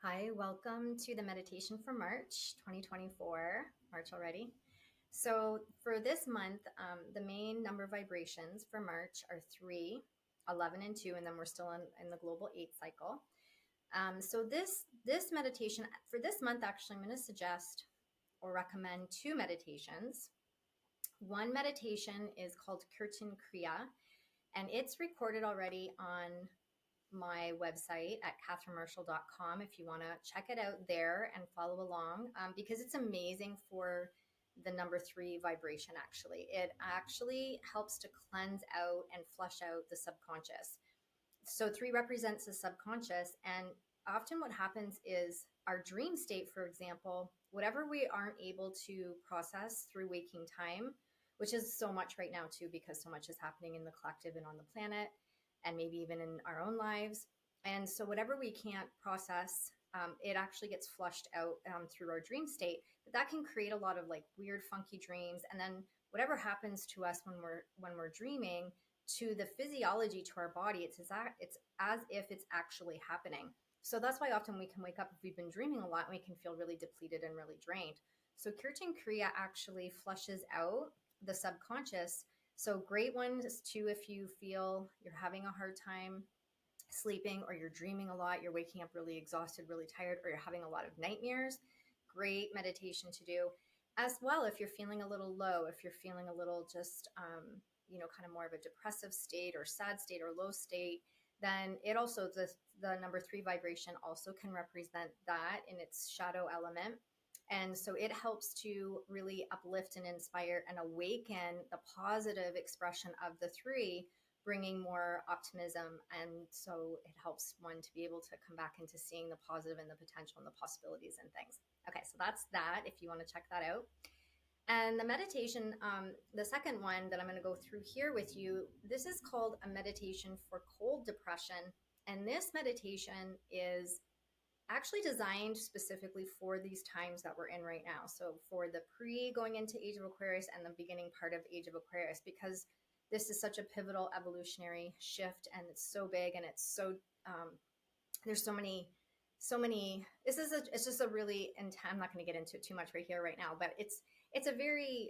Hi, welcome to the meditation for March 2024, March already. So, for this month, the main number vibrations for March are 3, 11, and 2, and then we're still in the global 8 cycle. So, this meditation for this month, actually, I'm going to suggest or recommend two meditations. One meditation is called Kirtan Kriya, and it's recorded already on my website at katherinemarshall.com if you want to check it out there and follow along, because it's amazing for the number 3 vibration. Actually, it actually helps to cleanse out and flush out the subconscious. So 3 represents the subconscious, and often what happens is our dream state, for example, whatever we aren't able to process through waking time, which is so much right now too, because so much is happening in the collective and on the planet, and maybe even in our own lives. And so whatever we can't process, it actually gets flushed out through our dream state. But that can create a lot of like weird, funky dreams. And then whatever happens to us when we're dreaming, to the physiology, to our body, it's as if it's actually happening. So that's why often we can wake up if we've been dreaming a lot and we can feel really depleted and really drained. So Kirtan Kriya actually flushes out the subconscious. So great ones too if you feel you're having a hard time sleeping, or you're dreaming a lot, you're waking up really exhausted, really tired, or you're having a lot of nightmares. Great meditation to do. As well, if you're feeling a little low, if you're feeling a little just kind of more of a depressive state or sad state or low state, then it also, the number 3 vibration also can represent that in its shadow element. And so it helps to really uplift and inspire and awaken the positive expression of the 3, bringing more optimism. And so it helps one to be able to come back into seeing the positive and the potential and the possibilities and things. Okay, so that's that if you want to check that out. And the meditation, the second one that I'm going to go through here with you, this is called a meditation for cold depression. And this meditation is actually designed specifically for these times that we're in right now. So for the pre going into Age of Aquarius and the beginning part of Age of Aquarius, because this is such a pivotal evolutionary shift, and it's so big, and it's so there's so many. It's just a really, and I'm not going to get into it too much right here right now, but it's a very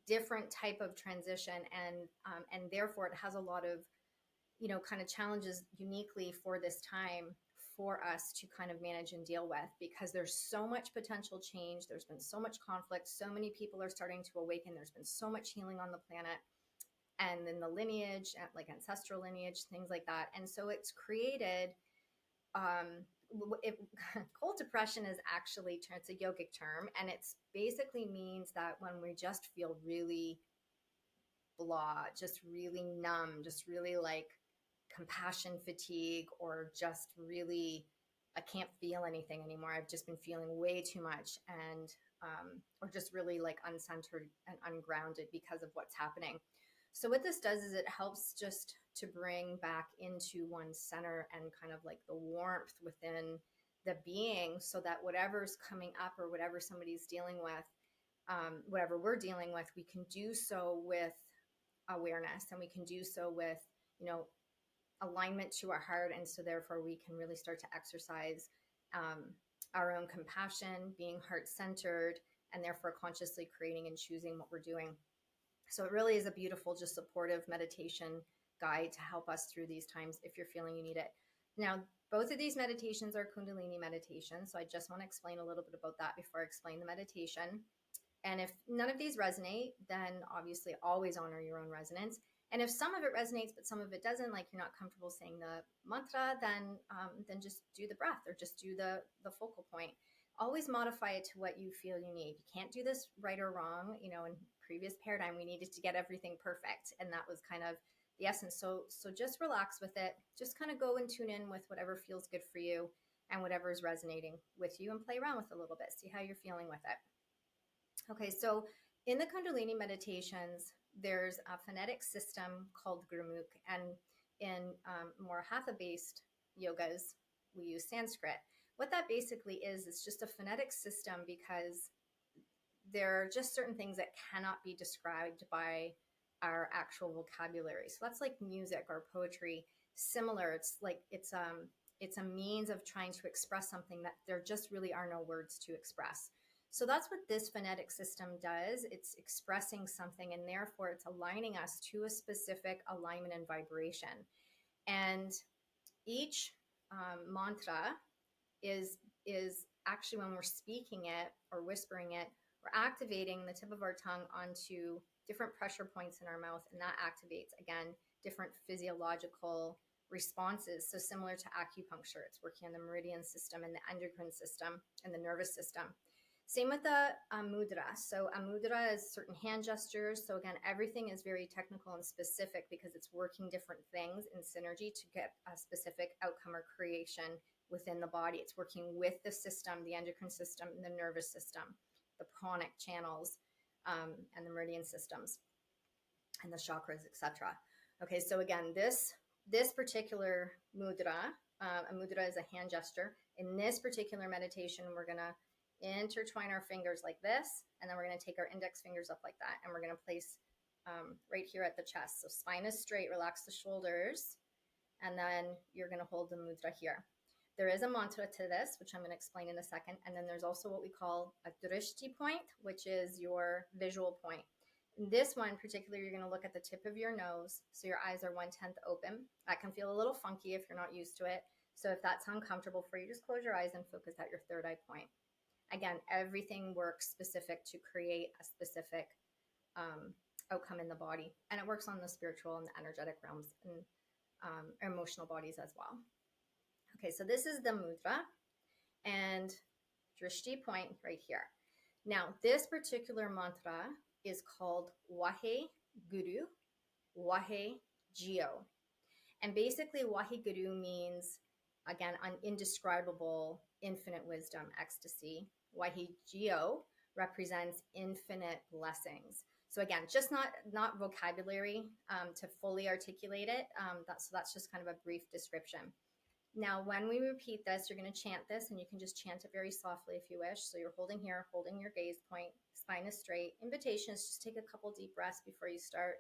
different type of transition, and therefore it has a lot of kind of challenges uniquely for this time for us to kind of manage and deal with, because there's so much potential change. There's been so much conflict. So many people are starting to awaken. There's been so much healing on the planet, and then the lineage, like ancestral lineage, things like that. And so it's created, um, it, cold depression is actually, it's a yogic term, and it's basically means that when we just feel really blah, just really numb, just really like compassion fatigue, or just really, I can't feel anything anymore. I've just been feeling way too much, and or just really like uncentered and ungrounded because of what's happening. So what this does is it helps just to bring back into one's center and kind of like the warmth within the being, so that whatever's coming up or whatever somebody's dealing with, whatever we're dealing with, we can do so with awareness, and we can do so with, alignment to our heart. And so therefore we can really start to exercise our own compassion, being heart-centered, and therefore consciously creating and choosing what we're doing. So it really is a beautiful, just supportive meditation guide to help us through these times if you're feeling you need it. Now, both of these meditations are Kundalini meditations, so I just want to explain a little bit about that before I explain the meditation. And if none of these resonate, then obviously always honor your own resonance. And if some of it resonates, but some of it doesn't, like you're not comfortable saying the mantra, then just do the breath, or just do the focal point. Always modify it to what you feel you need. You can't do this right or wrong. In previous paradigm, we needed to get everything perfect, and that was kind of the essence. So just relax with it. Just kind of go and tune in with whatever feels good for you and whatever is resonating with you, and play around with it a little bit. See how you're feeling with it. Okay, so in the Kundalini meditations, there's a phonetic system called Gurmukh, and in more hatha-based yogas, we use Sanskrit. What that basically is, it's just a phonetic system, because there are just certain things that cannot be described by our actual vocabulary. So that's like music or poetry. Similar, it's it's a means of trying to express something that there just really are no words to express. So that's what this phonetic system does. It's expressing something, and therefore it's aligning us to a specific alignment and vibration. And each mantra is actually, when we're speaking it or whispering it, we're activating the tip of our tongue onto different pressure points in our mouth, and that activates, again, different physiological responses. So similar to acupuncture, it's working on the meridian system and the endocrine system and the nervous system. Same with the mudra. So a mudra is certain hand gestures. So again, everything is very technical and specific because it's working different things in synergy to get a specific outcome or creation within the body. It's working with the system, the endocrine system, the nervous system, the pranic channels, and the meridian systems, and the chakras, etc. Okay, so again, this particular mudra, a mudra is a hand gesture. In this particular meditation, we're going to intertwine our fingers like this, and then we're going to take our index fingers up like that, and we're going to place right here at the chest. So spine is straight, relax the shoulders, and then you're going to hold the mudra here. There is a mantra to this, which I'm going to explain in a second, and then there's also what we call a drishti point, which is your visual point. In this one particularly, you're going to look at the tip of your nose, so your eyes are 1/10 open. That can feel a little funky if you're not used to it. So if that's uncomfortable for you, just close your eyes and focus at your third eye point. Again, everything works specific to create a specific outcome in the body. And it works on the spiritual and the energetic realms and emotional bodies as well. Okay, so this is the mudra and drishti point right here. Now, this particular mantra is called Wahe Guru, Wahe Jio. And basically, Wahe Guru means, again, indescribable, infinite wisdom, ecstasy. Wahe Jio represents infinite blessings. So again, just not vocabulary to fully articulate it. So that's just kind of a brief description. Now, when we repeat this, you're going to chant this, and you can just chant it very softly if you wish. So you're holding here, holding your gaze point, spine is straight. Invitation is just take a couple deep breaths before you start.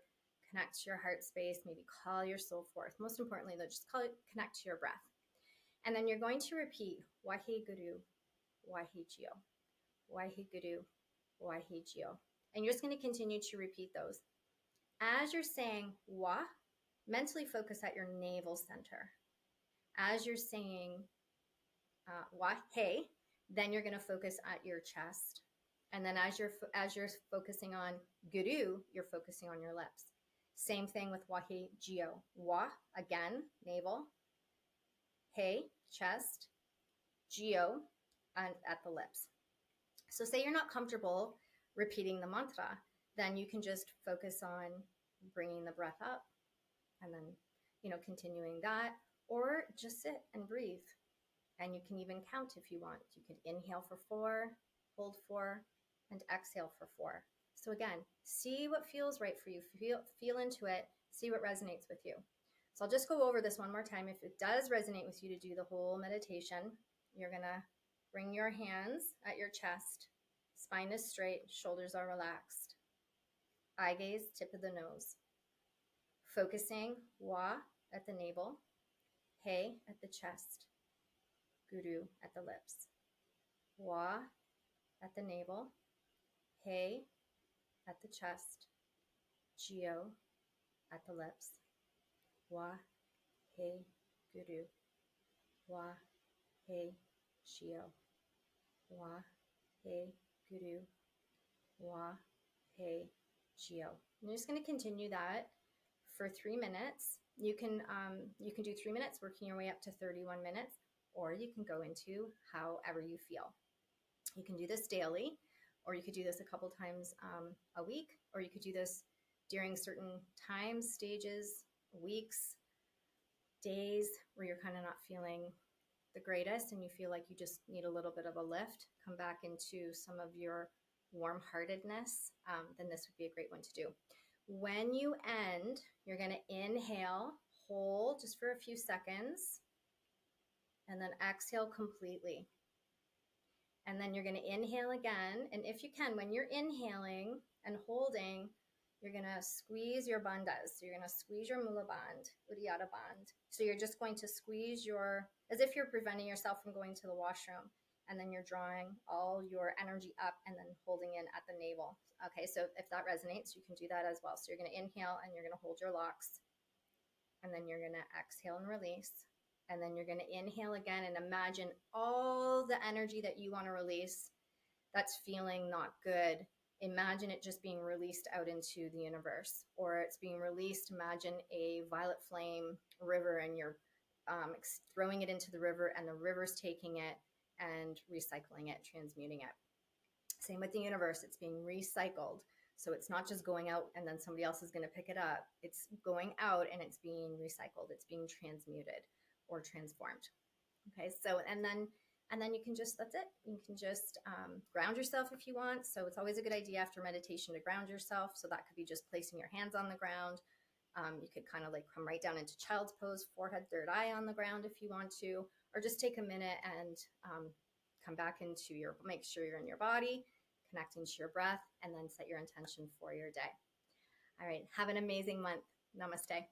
Connect to your heart space, maybe call your soul forth. Most importantly, though, just connect to your breath. And then you're going to repeat Wahe Guru, Wahe Jio, Wahe Guru, Wahe Jio. And you're just going to continue to repeat those. As you're saying Wa, mentally focus at your navel center. As you're saying Wahe, then you're going to focus at your chest. And then as you're focusing on Guru, you're focusing on your lips. Same thing with Wahe Jio. Wa, again, navel. He, chest. Jio, and at the lips. So say you're not comfortable repeating the mantra, then you can just focus on bringing the breath up and then, continuing that, or just sit and breathe. And you can even count if you want. You could inhale for 4, hold 4, and exhale for 4. So again, see what feels right for you. Feel into it. See what resonates with you. So I'll just go over this one more time. If it does resonate with you to do the whole meditation, you're going to bring your hands at your chest. Spine is straight. Shoulders are relaxed. Eye gaze, tip of the nose. Focusing Wa at the navel. He at the chest. Guru at the lips. Wa at the navel. He at the chest. Jio at the lips. Wa, He, Guru. Wa, He, Jio. Wa, He, Guru. Wa, He, Jio. I'm just going to continue that for 3 minutes. You can do 3 minutes, working your way up to 31 minutes, or you can go into however you feel. You can do this daily, or you could do this a couple times a week, or you could do this during certain times, stages, weeks, days where you're kind of not feeling the greatest and you feel like you just need a little bit of a lift, come back into some of your warm-heartedness, then this would be a great one to do. When you end, you're going to inhale, hold just for a few seconds, and then exhale completely. And then you're going to inhale again. And if you can, when you're inhaling and holding, you're going to squeeze your bandhas. So you're going to squeeze your mula band, uddiyana band. So you're just going to squeeze as if you're preventing yourself from going to the washroom. And then you're drawing all your energy up and then holding in at the navel. Okay, so if that resonates, you can do that as well. So you're going to inhale and you're going to hold your locks. And then you're going to exhale and release. And then you're going to inhale again and imagine all the energy that you want to release that's feeling not good. Imagine it just being released out into the universe, or it's being released. Imagine a violet flame river and you're throwing it into the river, and the river's taking it and recycling it, transmuting it. Same with the universe, it's being recycled. So it's not just going out and then somebody else is going to pick it up. It's going out and it's being recycled. It's being transmuted or transformed. Okay, so and then you can just, that's it. You can just ground yourself if you want. So it's always a good idea after meditation to ground yourself. So that could be just placing your hands on the ground. You could kind of like come right down into child's pose, forehead, third eye on the ground if you want to, or just take a minute and come back into make sure you're in your body, connecting to your breath, and then set your intention for your day. All right, have an amazing month. Namaste.